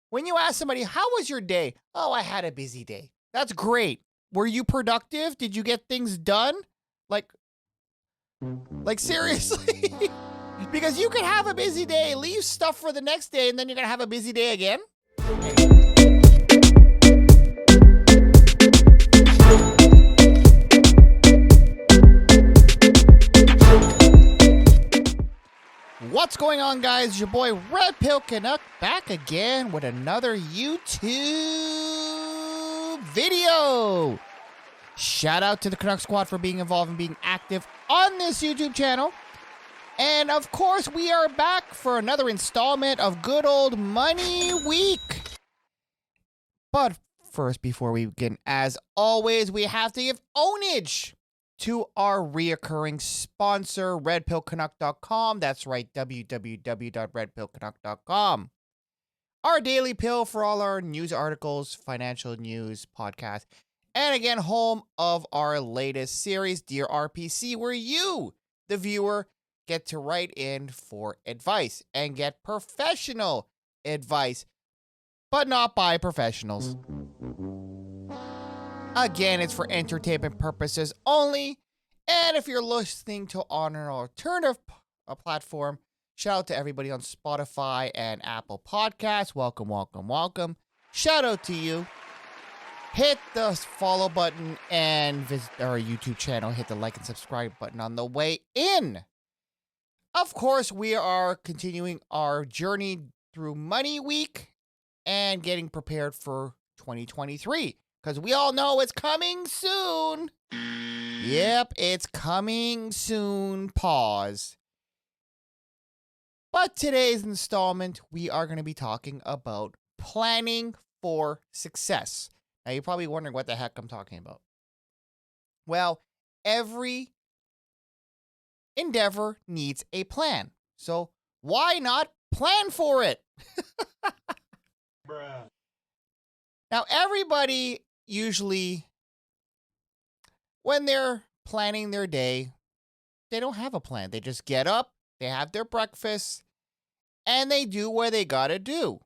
When you ask somebody, how was your day? Oh, I had a busy day. That's great. Were you productive? Did you get things done? Like seriously? Because you could have a busy day, leave stuff for the next day, and then you're going to have a busy day again. What's going on, guys? Your boy RedpillCanuck back again with another YouTube video. Shout out to the Canuck Squad for being involved and being active on this YouTube channel. And of course, we are back for another installment of Good Old Money Week. But first, before we begin, as always, we have to give ownage to our reoccurring sponsor, RedpillCanuck.com. That's right, www.redpillcanuck.com. Our daily pill for all our news articles, financial news, podcast, and again, home of our latest series, Dear RPC, where you, the viewer, get to write in for advice and get professional advice, but not by professionals. Again, it's for entertainment purposes only. And if you're listening to on an alternative platform, shout out to everybody on Spotify and Apple Podcasts. Welcome, welcome, welcome. Shout out to you. Hit the follow button and visit our YouTube channel. Hit the like and subscribe button on the way in. Of course, we are continuing our journey through Money Week and getting prepared for 2023. Because we all know it's coming soon. Yep, it's coming soon. Pause. But today's installment, we are going to be talking about planning for success. Now, you're probably wondering what the heck I'm talking about. Well, every endeavor needs a plan. So why not plan for it? Bruh. Now, everybody usually, when they're planning their day, they don't have a plan. They just get up, they have their breakfast, and they do what they gotta do.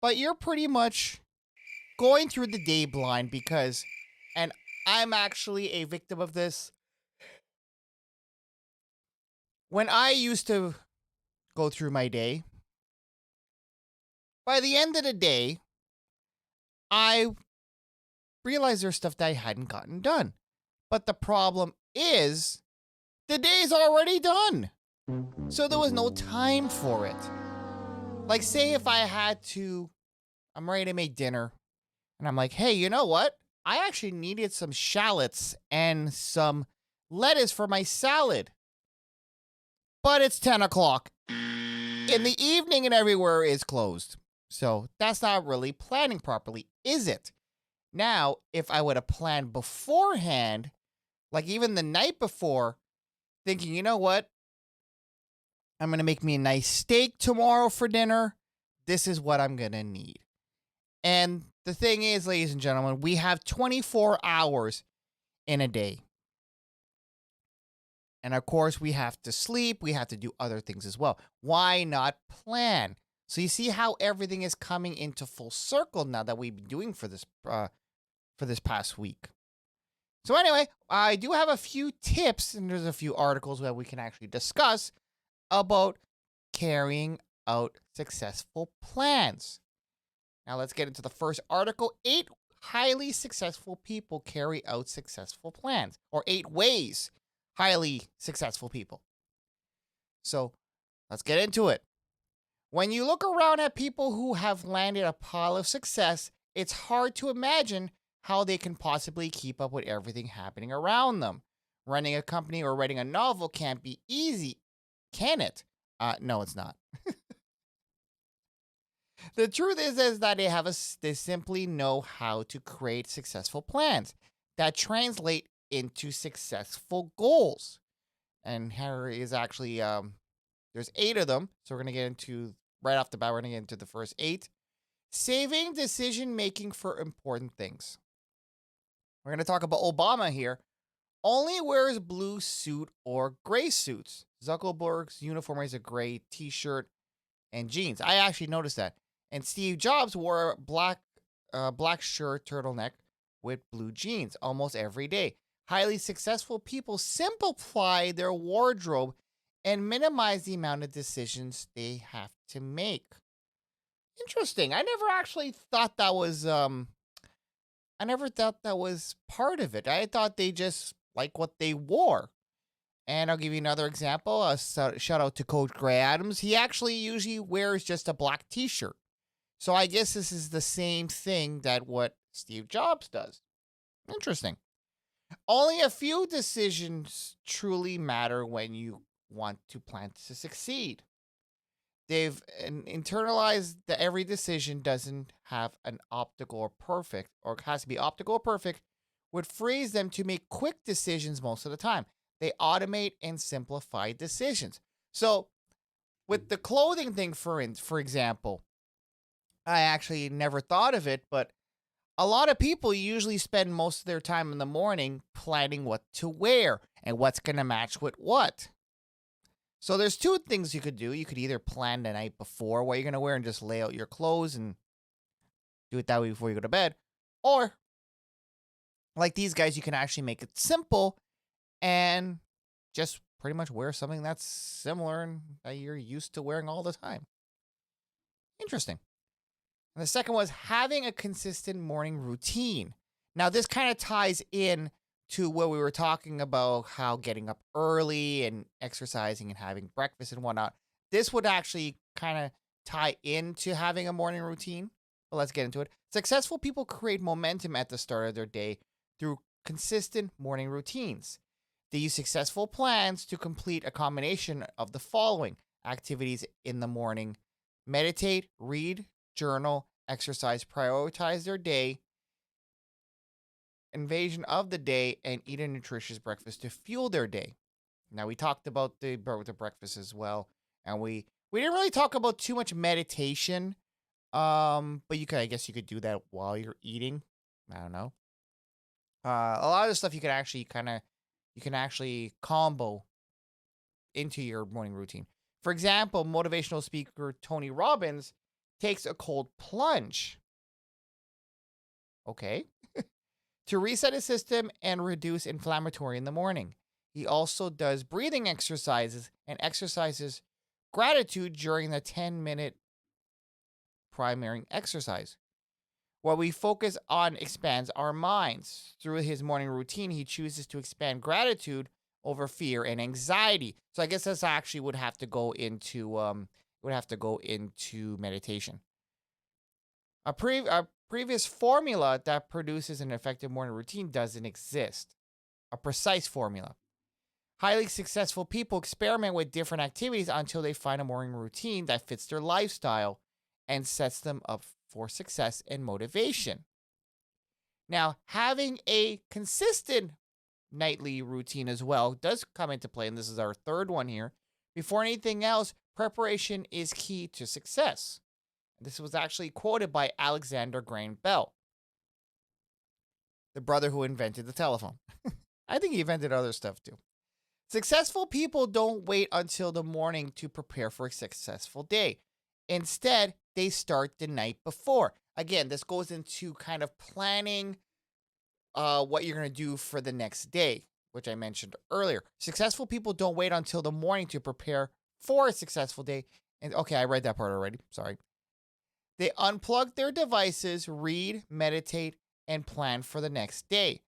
But you're pretty much going through the day blind because, and I'm actually a victim of this, when I used to go through my day, by the end of the day, I realized there's stuff that I hadn't gotten done. But the problem is, the day's already done. So there was no time for it. Like, say if I'm ready to make dinner, and I'm like, hey, you know what? I actually needed some shallots and some lettuce for my salad. But it's 10 o'clock in the evening and everywhere is closed. So that's not really planning properly, is it? Now, if I would have planned beforehand, like even the night before, thinking, you know what? I'm going to make me a nice steak tomorrow for dinner. This is what I'm going to need. And the thing is, ladies and gentlemen, we have 24 hours in a day. And of course, we have to sleep. We have to do other things as well. Why not plan? So you see how everything is coming into full circle now that we've been doing for this past week. So anyway, I do have a few tips, and there's a few articles that we can actually discuss about carrying out successful plans. Now let's get into the first article. 8 highly successful people carry out successful plans, or 8 ways highly successful people. So let's get into it. When you look around at people who have landed a pile of success, it's hard to imagine how they can possibly keep up with everything happening around them. Running a company or writing a novel can't be easy, can it? No, it's not. The truth is that they simply know how to create successful plans that translate into successful goals. And here is actually, there's 8 of them. So we're going to get into, right off the bat, we're going to get into the first 8. Saving decision-making for important things. We're going to talk about Obama here. Only wears blue suit or gray suits. Zuckerberg's uniform is a gray t-shirt and jeans. I actually noticed that. And Steve Jobs wore a black shirt turtleneck with blue jeans almost every day. Highly successful people simplify their wardrobe and minimize the amount of decisions they have to make. Interesting. I never actually thought that was part of it. I thought they just like what they wore. And I'll give you another example. Shout out to Coach Gray Adams. He actually usually wears just a black t-shirt. So I guess this is the same thing that what Steve Jobs does. Interesting. Only a few decisions truly matter when you want to plan to succeed. They've internalized that every decision doesn't have an optical or perfect, or has to be optical or perfect, would freeze them to make quick decisions most of the time. They automate and simplify decisions. So with the clothing thing, for example, I actually never thought of it, but a lot of people usually spend most of their time in the morning planning what to wear and what's going to match with what. So there's two things you could do. You could either plan the night before what you're going to wear and just lay out your clothes and do it that way before you go to bed. Or, like these guys, you can actually make it simple and just pretty much wear something that's similar and that you're used to wearing all the time. Interesting. And the second was having a consistent morning routine. Now, this kind of ties in to what we were talking about, how getting up early and exercising and having breakfast and whatnot. This would actually kind of tie into having a morning routine. But let's get into it. Successful people create momentum at the start of their day through consistent morning routines. They use successful plans to complete a combination of the following activities in the morning: meditate, read, journal, exercise, prioritize their day, invasion of the day, and eat a nutritious breakfast to fuel their day. Now, we talked about the breakfast as well, and we didn't really talk about too much meditation, but I guess you could do that while you're eating. I don't know. A lot of the stuff you can actually combo into your morning routine. For example, motivational speaker Tony Robbins takes a cold plunge. Okay. To reset his system and reduce inflammatory in the morning. He also does breathing exercises and exercises gratitude during the 10-minute primary exercise. What we focus on expands our minds. Through his morning routine, he chooses to expand gratitude over fear and anxiety. So I guess this actually would have to go into meditation. A previous formula that produces an effective morning routine doesn't exist. A precise formula. Highly successful people experiment with different activities until they find a morning routine that fits their lifestyle and sets them up for success and motivation. Now, having a consistent nightly routine as well does come into play, and this is our third one here. Before anything else, preparation is key to success. This was actually quoted by Alexander Graham Bell, the brother who invented the telephone. I think he invented other stuff too. Successful people don't wait until the morning to prepare for a successful day. Instead, they start the night before. Again, this goes into kind of planning what you're going to do for the next day, which I mentioned earlier. Successful people don't wait until the morning to prepare for a successful day. And okay, I read that part already. Sorry. They unplug their devices, read, meditate, and plan for the next day.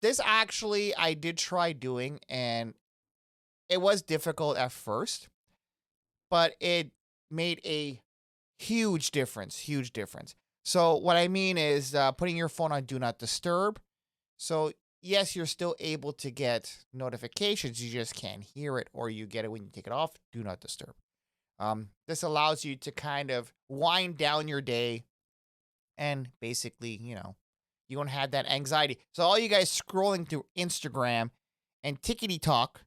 This actually I did try doing, and it was difficult at first, but it made a huge difference. So what I mean is putting your phone on Do Not Disturb. So yes, you're still able to get notifications. You just can't hear it, or you get it when you take it off. Do Not Disturb. This allows you to kind of wind down your day and basically, you don't have that anxiety. So all you guys scrolling through Instagram and tickety talk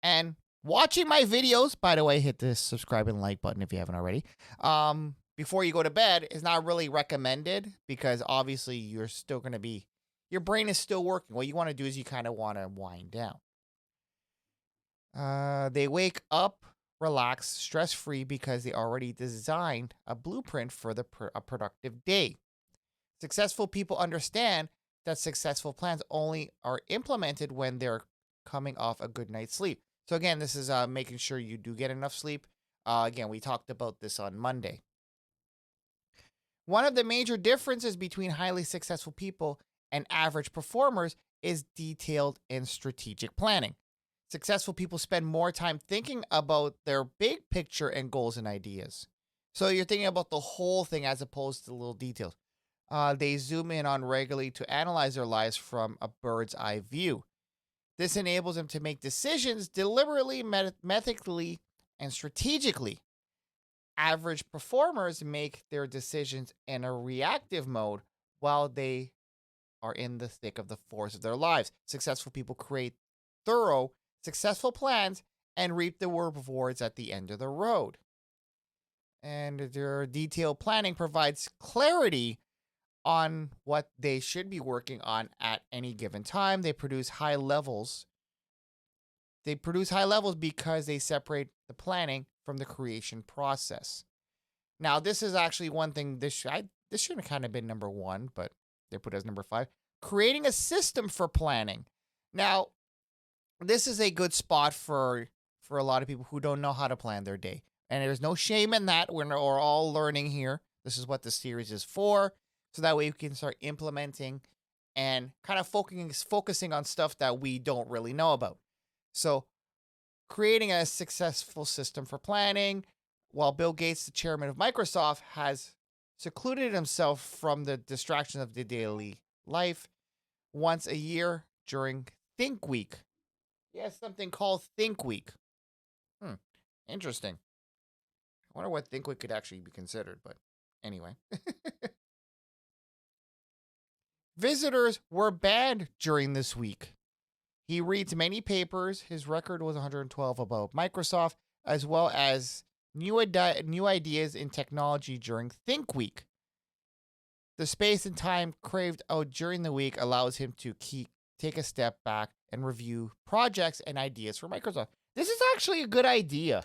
and watching my videos, by the way, hit the subscribe and like button if you haven't already. Before you go to bed is not really recommended because obviously your brain is still working. What you want to do is you kind of want to wind down. They wake up relaxed, stress-free because they already designed a blueprint for a productive day. Successful people understand that successful plans only are implemented when they're coming off a good night's sleep. So again, this is making sure you do get enough sleep. Again, we talked about this on Monday. One of the major differences between highly successful people and average performers is detailed and strategic planning. Successful people spend more time thinking about their big picture and goals and ideas. So you're thinking about the whole thing as opposed to the little details. They zoom in on regularly to analyze their lives from a bird's eye view. This enables them to make decisions deliberately, methodically, and strategically. Average performers make their decisions in a reactive mode while they are in the thick of the force of their lives. Successful people create thorough, successful plans and reap the rewards at the end of the road. And their detailed planning provides clarity on what they should be working on at any given time. They produce high levels. Because they separate the planning from the creation process. Now, this is actually one thing. This should have kind of been number 1, but they put it as number 5. Creating a system for planning. Now, this is a good spot for a lot of people who don't know how to plan their day. And there's no shame in that. We're all learning here. This is what the series is for. So that way you can start implementing and kind of focusing on stuff that we don't really know about. So creating a successful system for planning. While Bill Gates, the chairman of Microsoft, has secluded himself from the distractions of the daily life once a year during Think Week. Yes, something called Think Week. Interesting. I wonder what Think Week could actually be considered, but anyway. Visitors were banned during this week. He reads many papers. His record was 112 about Microsoft, as well as new ideas in technology during Think Week. The space and time craved out during the week allows him to take a step back and review projects and ideas for Microsoft. This is actually a good idea.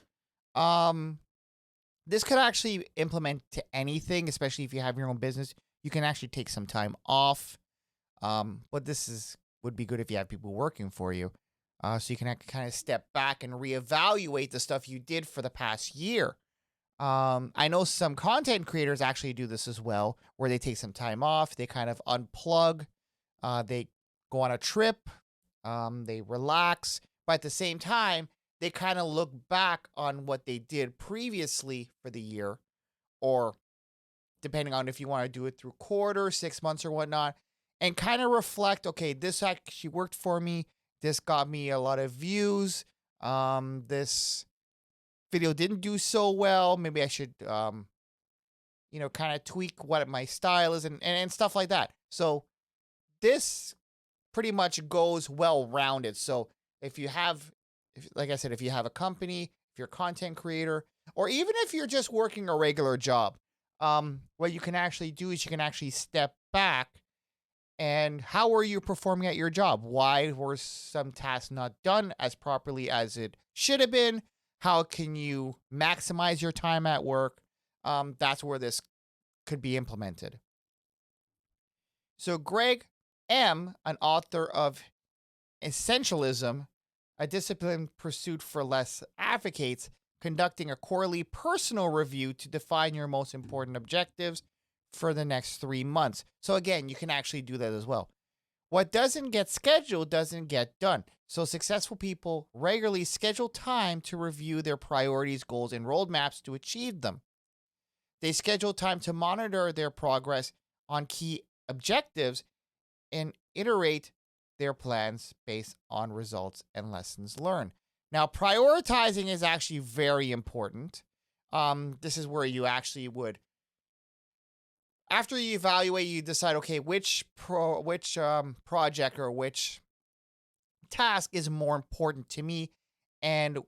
This could actually implement to anything, especially if you have your own business. You can actually take some time off. But would be good if you have people working for you. So you can kind of step back and reevaluate the stuff you did for the past year. I know some content creators actually do this as well, where they take some time off, they kind of unplug, they go on a trip, they relax, but at the same time, they kind of look back on what they did previously for the year, or depending on if you want to do it through quarter, 6 months or whatnot, and kind of reflect, okay, this actually worked for me. This got me a lot of views. This video didn't do so well. Maybe I should, kind of tweak what my style is and stuff like that. So this pretty much goes well-rounded. So if you have a company, if you're a content creator, or even if you're just working a regular job, what you can actually do is you can actually step back and how were you performing at your job? Why were some tasks not done as properly as it should have been? How can you maximize your time at work? That's where this could be implemented. So Greg M., an author of Essentialism, a discipline pursuit for less, advocates conducting a quarterly personal review to define your most important objectives for the next 3 months. So again, you can actually do that as well. What doesn't get scheduled doesn't get done. So successful people regularly schedule time to review their priorities, goals, and roadmaps to achieve them. They schedule time to monitor their progress on key objectives and iterate their plans based on results and lessons learned. Now, prioritizing is actually very important. This is where you actually would, after you evaluate, you decide, okay, which project or which task is more important to me. And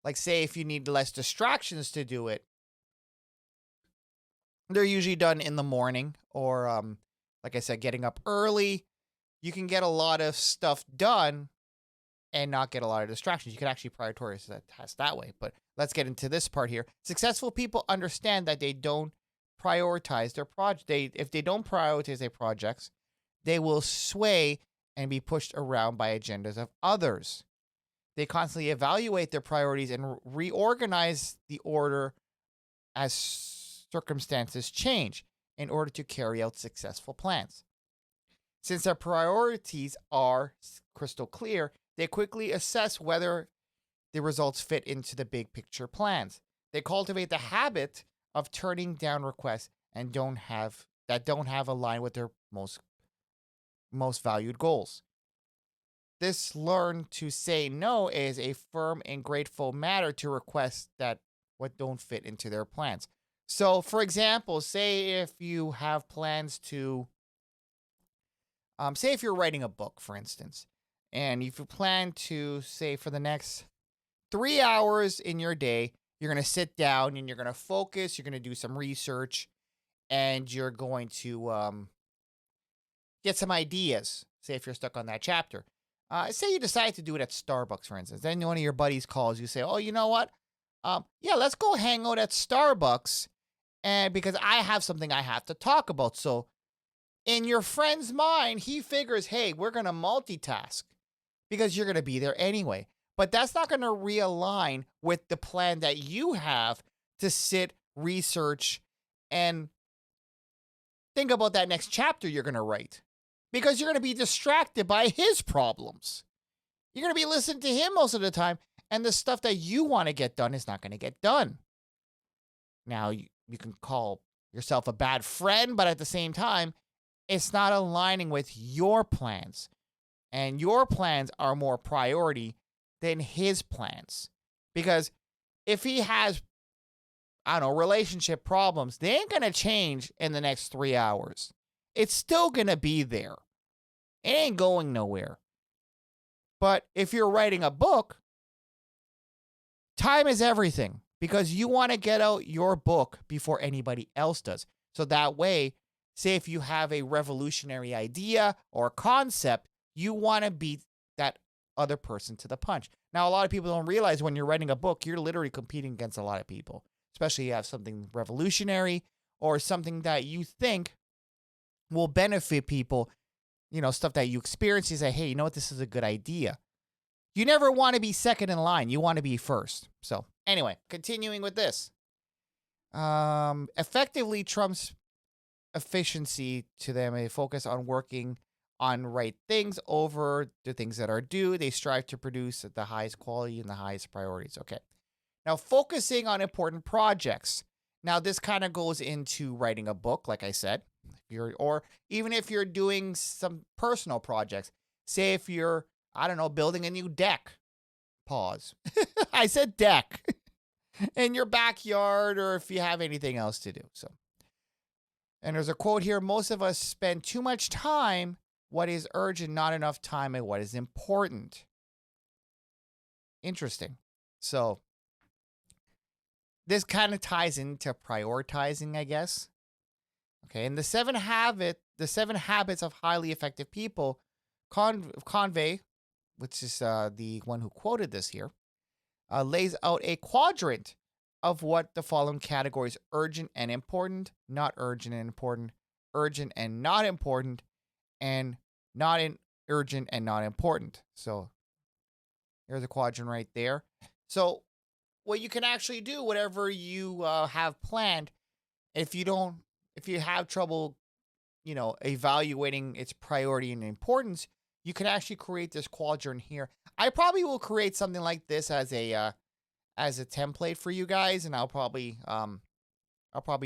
like, say, if you need less distractions to do it, they're usually done in the morning or, like I said, getting up early. You can get a lot of stuff done and not get a lot of distractions. You can actually prioritize that task that way. But let's get into this part here. Successful people understand that they don't prioritize their project. If they don't prioritize their projects, they will sway and be pushed around by agendas of others. They constantly evaluate their priorities and reorganize the order as circumstances change in order to carry out successful plans. Since their priorities are crystal clear, they quickly assess whether the results fit into the big picture plans. They cultivate the habit of turning down requests and don't have aligned with their most valued goals. This learn to say no is a firm and grateful matter to requests that what don't fit into their plans. So, for example, say if you have plans to, say if you're writing a book, for instance, and if you plan to, say, for the next 3 hours in your day, you're going to sit down and you're going to focus, you're going to do some research, and you're going to get some ideas, say if you're stuck on that chapter. Say you decide to do it at Starbucks, for instance. Then one of your buddies calls you, say, oh, you know what? Yeah, let's go hang out at Starbucks, and because I have something I have to talk about. So in your friend's mind, he figures, hey, we're going to multitask because you're going to be there anyway. But that's not going to realign with the plan that you have to sit, research, and think about that next chapter you're going to write. Because you're going to be distracted by his problems. You're going to be listening to him most of the time, and the stuff that you want to get done is not going to get done. Now, you can call yourself a bad friend, but at the same time, it's not aligning with your plans. And your plans are more priority than his plans. Because if he has, I don't know, relationship problems, they ain't going to change in the next 3 hours. It's still going to be there. It ain't going nowhere. But if you're writing a book, time is everything because you want to get out your book before anybody else does. So that way, say if you have a revolutionary idea or concept, you want to beat that other person to the punch. Now, a lot of people don't realize when you're writing a book, you're literally competing against a lot of people, especially if you have something revolutionary or something that you think will benefit people, you know, stuff that you experience. You say, hey, you know what? This is a good idea. You never want to be second in line. You want to be first. So anyway, continuing with this. Effectively trumps efficiency to them. They focus on working on right things over the things that are due. They strive to produce at the highest quality and the highest priorities. Okay. Now, focusing on important projects. Now, this kind of goes into writing a book, like I said. Or even if you're doing some personal projects, say if you're, I don't know, building a new deck. Pause. I said deck. In your backyard, or if you have anything else to do. So, and there's a quote here: most of us spend too much time what is urgent, not enough time at what is important. Interesting. So this kind of ties into prioritizing, I guess. Okay, and the seven habits of highly effective people, Convey, which is the one who quoted this here, lays out a quadrant of what the following categories: urgent and important, not urgent and important, urgent and not important, and not urgent and not important. So there's a quadrant right there. So what you can actually do, whatever you have planned, if you have trouble, you know, evaluating its priority and importance, you can actually create this quadrant here. I probably will create something like this as a template for you guys, and I'll probably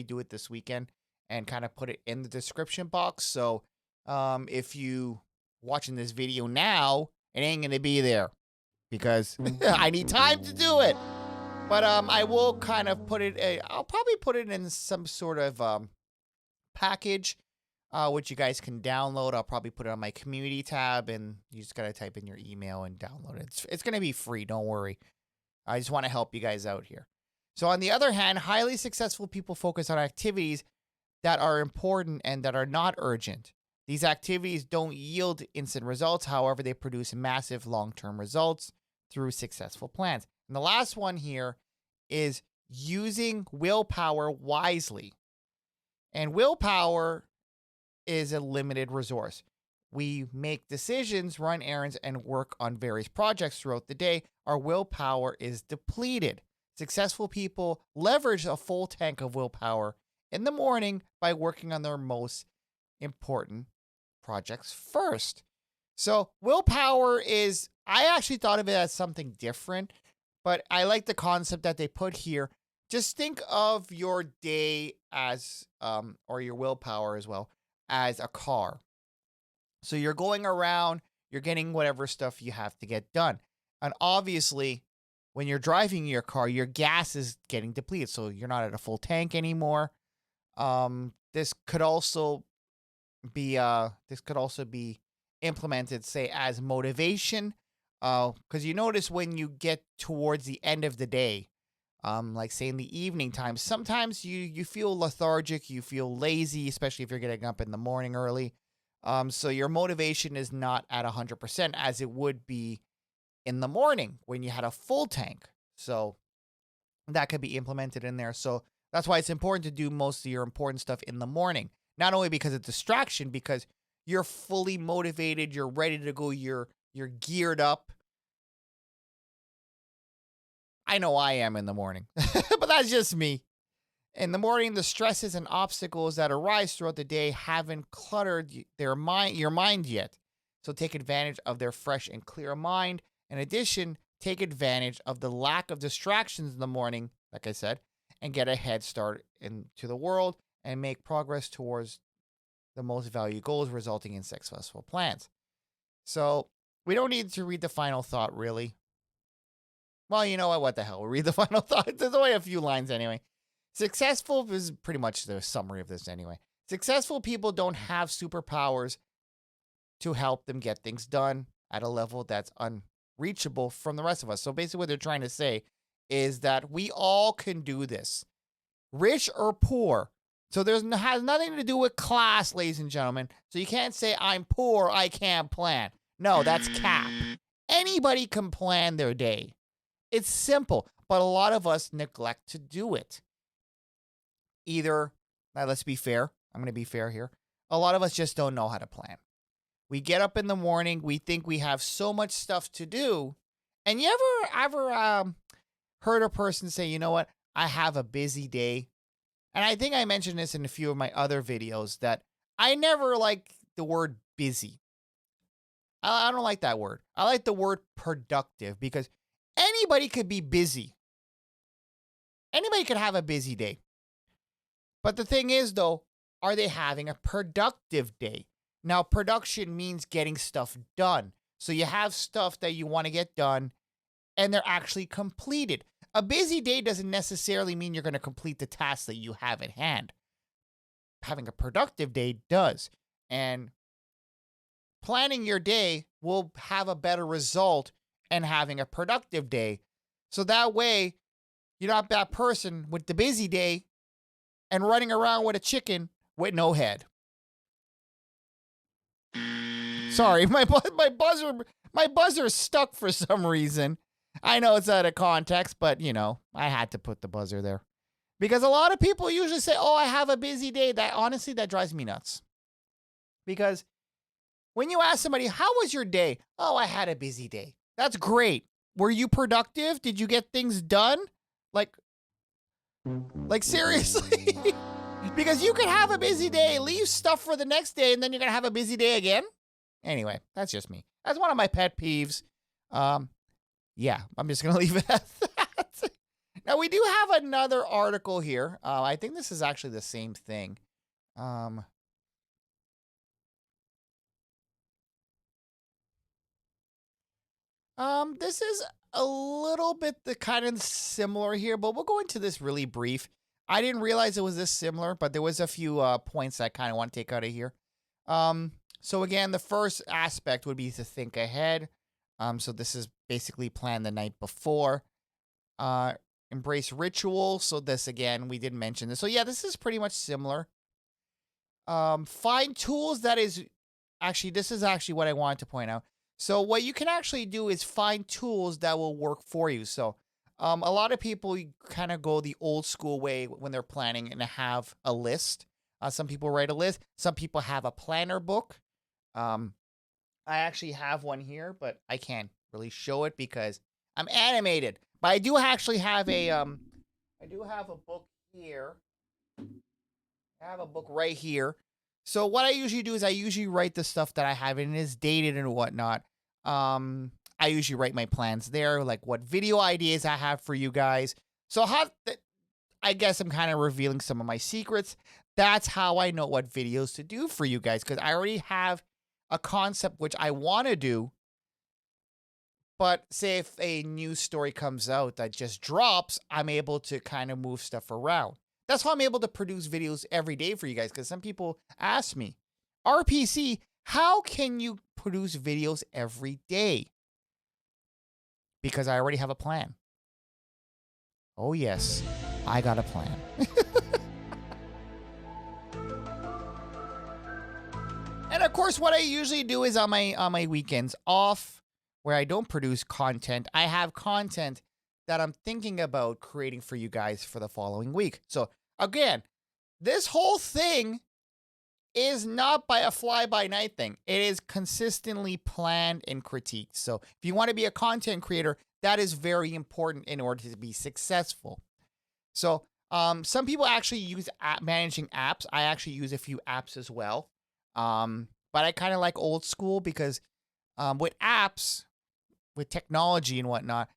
do it this weekend and kind of put it in the description box. So if you watching this video now, it ain't gonna be there because I need time to do it. But I will kind of put it. I'll probably put it in some sort of package, which you guys can download. I'll probably put it on my community tab, and you just gotta type in your email and download it. It's gonna be free. Don't worry. I just want to help you guys out here. So on the other hand, highly successful people focus on activities that are important and that are not urgent. These activities don't yield instant results. However, they produce massive long-term results through successful plans. And the last one here is using willpower wisely. And willpower is a limited resource. We make decisions, run errands, and work on various projects throughout the day. Our willpower is depleted. Successful people leverage a full tank of willpower in the morning by working on their most important projects first. So willpower is, I actually thought of it as something different, but I like the concept that they put here. Just think of your day as, or your willpower as well, as a car. So you're going around, you're getting whatever stuff you have to get done. And obviously, when you're driving your car, your gas is getting depleted. So you're not at a full tank anymore. This could also be implemented, say, as motivation. Because you notice when you get towards the end of the day, like say in the evening time, sometimes you feel lethargic, you feel lazy, especially if you're getting up in the morning early. So your motivation is not at 100% as it would be in the morning when you had a full tank. So that could be implemented in there. So that's why it's important to do most of your important stuff in the morning. Not only because of distraction, because you're fully motivated, you're ready to go, you're geared up. I know I am in the morning, but that's just me. In the morning, the stresses and obstacles that arise throughout the day haven't cluttered your mind yet. So take advantage of their fresh and clear mind. In addition, take advantage of the lack of distractions in the morning, like I said, and get a head start into the world and make progress towards the most valued goals, resulting in successful plans. So we don't need to read the final thought, really. Well, you know what? What the hell? We'll read the final thought. There's only a few lines anyway. Successful is pretty much the summary of this anyway. Successful people don't have superpowers to help them get things done at a level that's unreachable from the rest of us. So basically what they're trying to say is that we all can do this, rich or poor. So has nothing to do with class, ladies and gentlemen. So you can't say I'm poor, I can't plan. No, that's cap. Anybody can plan their day. It's simple, but a lot of us neglect to do it. Either, now let's be fair. I'm going to be fair here. A lot of us just don't know how to plan. We get up in the morning. We think we have so much stuff to do. And you ever heard a person say, you know what? I have a busy day. And I think I mentioned this in a few of my other videos that I never like the word busy. I don't like that word. I like the word productive because anybody could be busy. Anybody could have a busy day. But the thing is, though, are they having a productive day? Now, production means getting stuff done. So you have stuff that you want to get done, and they're actually completed. A busy day doesn't necessarily mean you're going to complete the tasks that you have at hand. Having a productive day does. And planning your day will have a better result in having a productive day. So that way, you're not that person with the busy day and running around with a chicken with no head. Sorry, my buzzer is stuck for some reason. I know it's out of context, but you know, I had to put the buzzer there. Because a lot of people usually say, "Oh, I have a busy day." That honestly, that drives me nuts. Because when you ask somebody, "How was your day?" "Oh, I had a busy day." That's great. Were you productive? Did you get things done? Like seriously? Because you could have a busy day, leave stuff for the next day, and then you're going to have a busy day again. Anyway, that's just me. That's one of my pet peeves. Yeah, I'm just going to leave it at that. Now, we do have another article here. I think this is actually the same thing. This is a little bit the kind of similar here, but we'll go into this really brief. I didn't realize it was this similar, but there was a few points I kind of want to take out of here. So again, the first aspect would be to think ahead. So this is basically plan the night before. Embrace ritual. So this again, we didn't mention this. So yeah, this is pretty much similar. Find tools that is actually, this is actually what I wanted to point out. So what you can actually do is find tools that will work for you. So a lot of people kind of go the old school way when they're planning and have a list. Some people write a list. Some people have a planner book. I actually have one here, but I can't really show it because I'm animated. But I do actually have a book here. I have a book right here. So what I usually do is I usually write the stuff that I have, and it is dated and whatnot. I usually write my plans there, like what video ideas I have for you guys. So I guess I'm kind of revealing some of my secrets. That's how I know what videos to do for you guys, because I already have a concept which I want to do. But say if a news story comes out that just drops, I'm able to kind of move stuff around. That's how I'm able to produce videos every day for you guys, because some people ask me, RPC, how can you produce videos every day? Because I already have a plan. Oh yes, I got a plan. And of course, what I usually do is on my weekends off, where I don't produce content, I have content that I'm thinking about creating for you guys for the following week. So again, this whole thing is not by a fly-by-night thing. It is consistently planned and critiqued. So if you want to be a content creator, that is very important in order to be successful. So some people actually use managing apps. I actually use a few apps as well. But I kind of like old school because with apps, with technology and whatnot,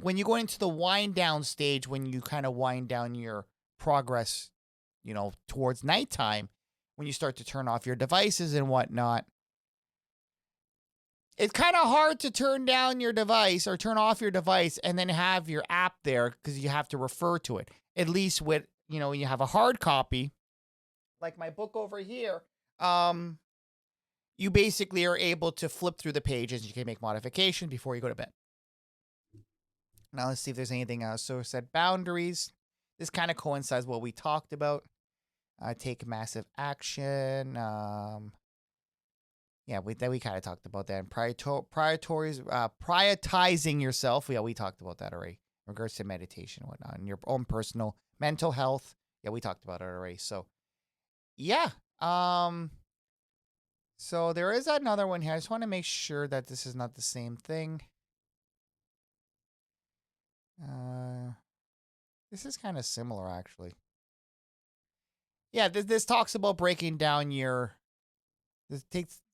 when you go into the wind down stage, when you kind of wind down your progress, towards nighttime, when you start to turn off your devices and whatnot, it's kind of hard to turn down your device or turn off your device and then have your app there because you have to refer to it. At least with, when you have a hard copy, like my book over here, you basically are able to flip through the pages. You can make modifications before you go to bed. Now let's see if there's anything else. So set boundaries. This kind of coincides with what we talked about. Take massive action. We kind of talked about that. And prioritizing yourself. Yeah, we talked about that already. In regards to meditation and whatnot. And your own personal mental health. Yeah, we talked about it already. So, yeah. So there is another one here. I just want to make sure that this is not the same thing. This is kind of similar, actually. Yeah, this talks about breaking down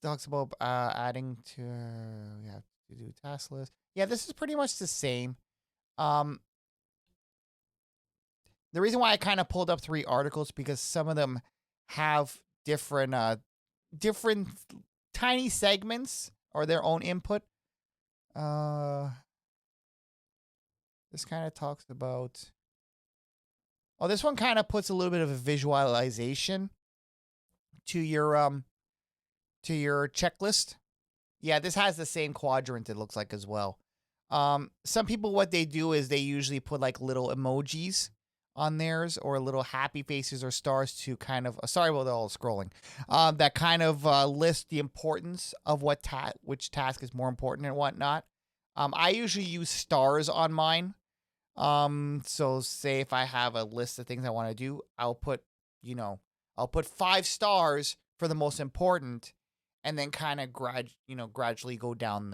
talks about adding to, you have to do task list. Yeah, this is pretty much the same. The reason why I kind of pulled up 3 articles because some of them have different tiny segments or their own input. This kind of talks about. Oh, this one kind of puts a little bit of a visualization to your checklist. Yeah, this has the same quadrant, it looks like, as well. Some people, what they do is they usually put like little emojis on theirs or little happy faces or stars to kind of, sorry about all the scrolling, that kind of list the importance of which task is more important and whatnot. I usually use stars on mine. So say if I have a list of things I want to do, I'll put 5 stars for the most important, and then kind of gradually go down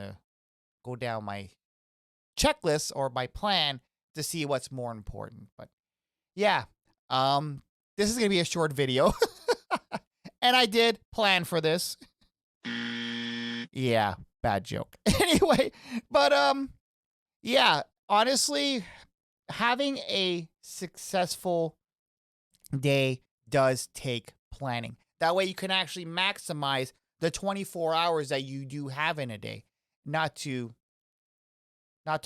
my checklist or my plan to see what's more important. But yeah, this is going to be a short video and I did plan for this. Yeah, bad joke. Anyway, but yeah, honestly, having a successful day does take planning. That way you can actually maximize the 24 hours that you do have in a day. Not to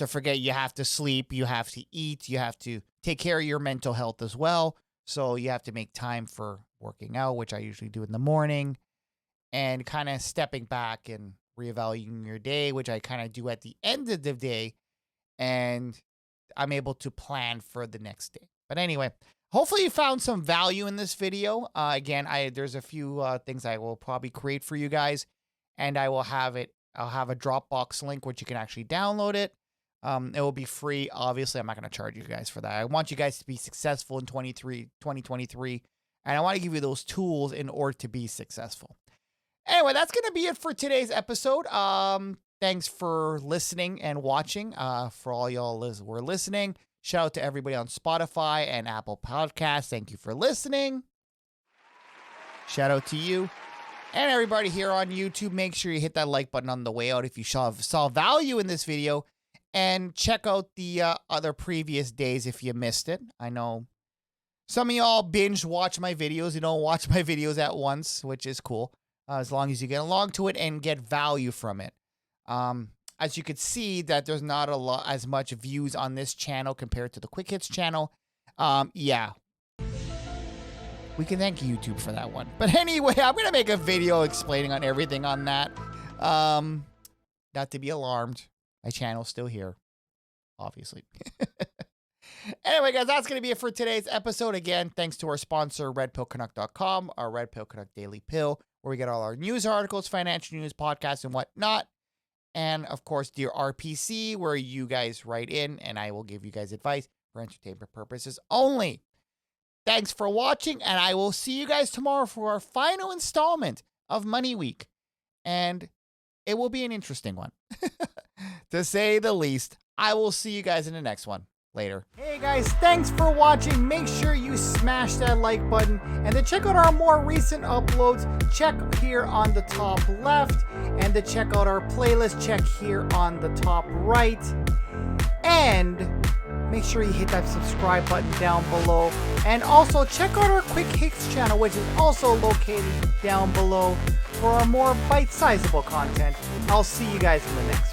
forget, you have to sleep, you have to eat, you have to take care of your mental health as well. So you have to make time for working out, which I usually do in the morning, and kind of stepping back and reevaluating your day, which I kind of do at the end of the day. And I'm able to plan for the next day. But anyway, hopefully you found some value in this video. Again, there's a few things I will probably create for you guys. and I'll have a Dropbox link which you can actually download it. It will be free. Obviously, I'm not going to charge you guys for that. I want you guys to be successful in 2023, and I want to give you those tools in order to be successful. Anyway, that's going to be it for today's episode. Thanks for listening and watching. For all y'all who are listening, shout out to everybody on Spotify and Apple Podcasts. Thank you for listening. Shout out to you. And everybody here on YouTube, make sure you hit that like button on the way out if you saw value in this video. And check out the other previous days if you missed it. I know some of y'all binge watch my videos. You don't watch my videos at once, which is cool. As long as you get along to it and get value from it. As you could see that there's not as much views on this channel compared to the Quick Hits channel. Yeah. We can thank YouTube for that one. But anyway, I'm going to make a video explaining on everything on that. Not to be alarmed. My channel's still here, obviously. Anyway, guys, that's going to be it for today's episode. Again, thanks to our sponsor, RedpillCanuck.com, our Red Pill Canuck Daily Pill, where we get all our news articles, financial news, podcasts, and whatnot. And, of course, Dear RPC, where you guys write in, and I will give you guys advice for entertainment purposes only. Thanks for watching, and I will see you guys tomorrow for our final installment of Money Week. And it will be an interesting one, to say the least. I will see you guys in the next one. Later. Hey guys, thanks for watching. Make sure you smash that like button. And to check out our more recent uploads, check here on the top left. And to check out our playlist, check here on the top right. And make sure you hit that subscribe button down below. And also check out our Quick Hits channel, which is also located down below for our more bite-sizable content. I'll see you guys in the next one.